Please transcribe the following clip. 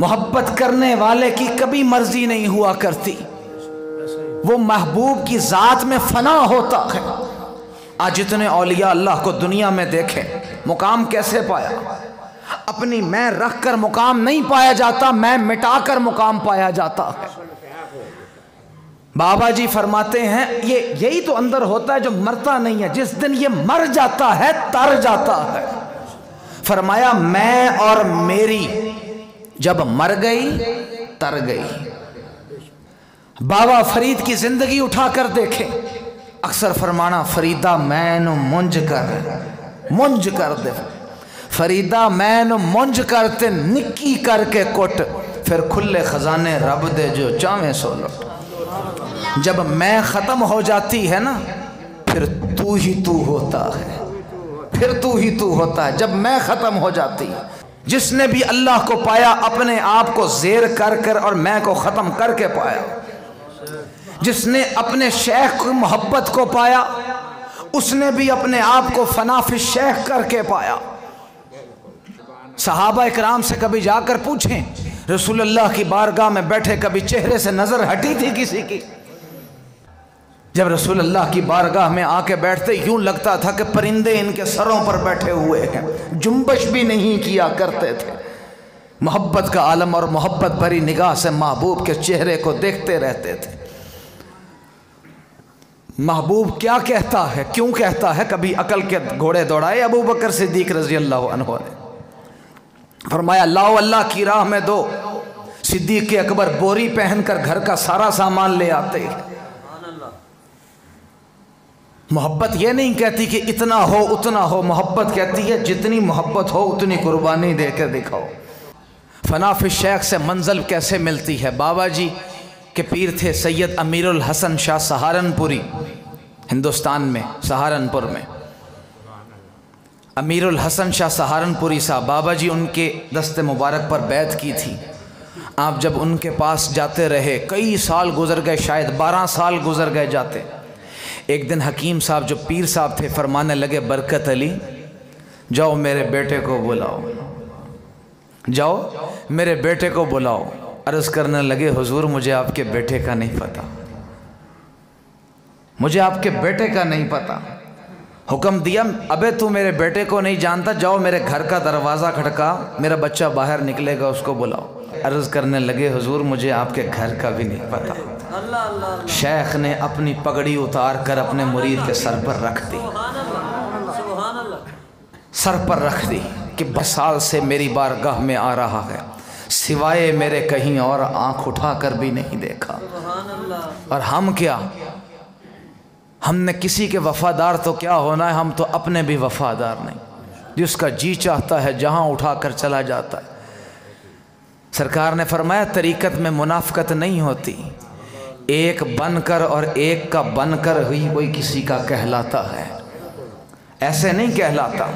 मोहब्बत करने वाले की कभी मर्जी नहीं हुआ करती, वो महबूब की ज़ात में फना होता है। आज जितने औलिया अल्लाह को दुनिया में देखे, मुकाम कैसे पाया? अपनी मैं रख कर मुकाम नहीं पाया जाता, मैं मिटाकर मुकाम पाया जाता है। बाबा जी फरमाते हैं यही तो अंदर होता है जो मरता नहीं है। जिस दिन ये मर जाता है तर जाता है। फरमाया मैं और मेरी जब मर गई तर गई। बाबा फरीद की जिंदगी उठाकर देखें, अक्सर फरमाना फरीदा मैनू मुंज कर दे, फरीदा मैनू मुंज करते निक्की करके कुट, फिर खुले खजाने रब दे जो चावे सो लुट। जब मैं ख़त्म हो जाती है ना, फिर तू ही तू होता है, फिर तू ही तू होता है। जब मैं ख़त्म हो जाती है, जिसने भी अल्लाह को पाया अपने आप को ज़ेर कर कर और मैं को ख़त्म करके पाया। जिसने अपने शेख की मोहब्बत को पाया, उसने भी अपने आप को फनाफि शेख करके पाया। सहाबा इकराम से कभी जाकर पूछें, रसूलुल्लाह की बारगाह में बैठे कभी चेहरे से नज़र हटी थी किसी की? जब रसूलुल्लाह की बारगाह में आके बैठते यूं लगता था कि परिंदे इनके सरों पर बैठे हुए हैं, जुम्बश भी नहीं किया करते थे। मोहब्बत का आलम और मोहब्बत भरी निगाह से महबूब के चेहरे को देखते रहते थे। महबूब क्या कहता है, क्यों कहता है? कभी अकल के घोड़े दौड़ाए अबू बकर सिद्दीक रज़ी अल्लाह अन्हु ने। फरमाया लाओ अल्लाह की राह में दो। सिद्दीक अकबर बोरी पहनकर घर का सारा सामान ले आते। मोहब्बत ये नहीं कहती कि इतना हो उतना हो, मोहब्बत कहती है जितनी मोहब्बत हो उतनी कुर्बानी देकर दिखाओ। फनाफि शेख से मंजिल कैसे मिलती है? बाबा जी के पीर थे सैयद अमीरुल हसन शाह सहारनपुरी, हिंदुस्तान में सहारनपुर में अमीरुल हसन शाह सहारनपुरी साहब। बाबा जी उनके दस्ते मुबारक पर बैत की थी। आप जब उनके पास जाते रहे, कई साल गुजर गए, शायद 12 साल गुजर गए जाते। एक दिन हकीम साहब जो पीर साहब थे फरमाने लगे, बरकत अली जाओ मेरे बेटे को बुलाओ, जाओ मेरे बेटे को बुलाओ। अर्ज़ करने लगे, हुजूर मुझे आपके बेटे का नहीं पता, मुझे आपके बेटे का नहीं पता। हुक्म दिया, अबे तू मेरे बेटे को नहीं जानता, जाओ मेरे घर का दरवाज़ा खटका, मेरा बच्चा बाहर निकलेगा, उसको बुलाओ। अर्ज़ करने लगे, हुजूर मुझे आपके घर का भी नहीं पता। शेख ने अपनी पगड़ी उतार कर अपने मुरीद के सर पर रख दी, सर पर रख दी कि 10 साल से मेरी बारगाह में आ रहा है, सिवाय मेरे कहीं और आंख उठा कर भी नहीं देखा। और हम क्या, हमने किसी के वफ़ादार तो क्या होना है, हम तो अपने भी वफ़ादार नहीं। जिसका जी चाहता है जहाँ उठा कर चला जाता है। सरकार ने फरमाया तरीक़त में मुनाफ़क़त नहीं होती, एक बनकर और एक का बनकर ही कोई किसी का कहलाता है, ऐसे नहीं कहलाता।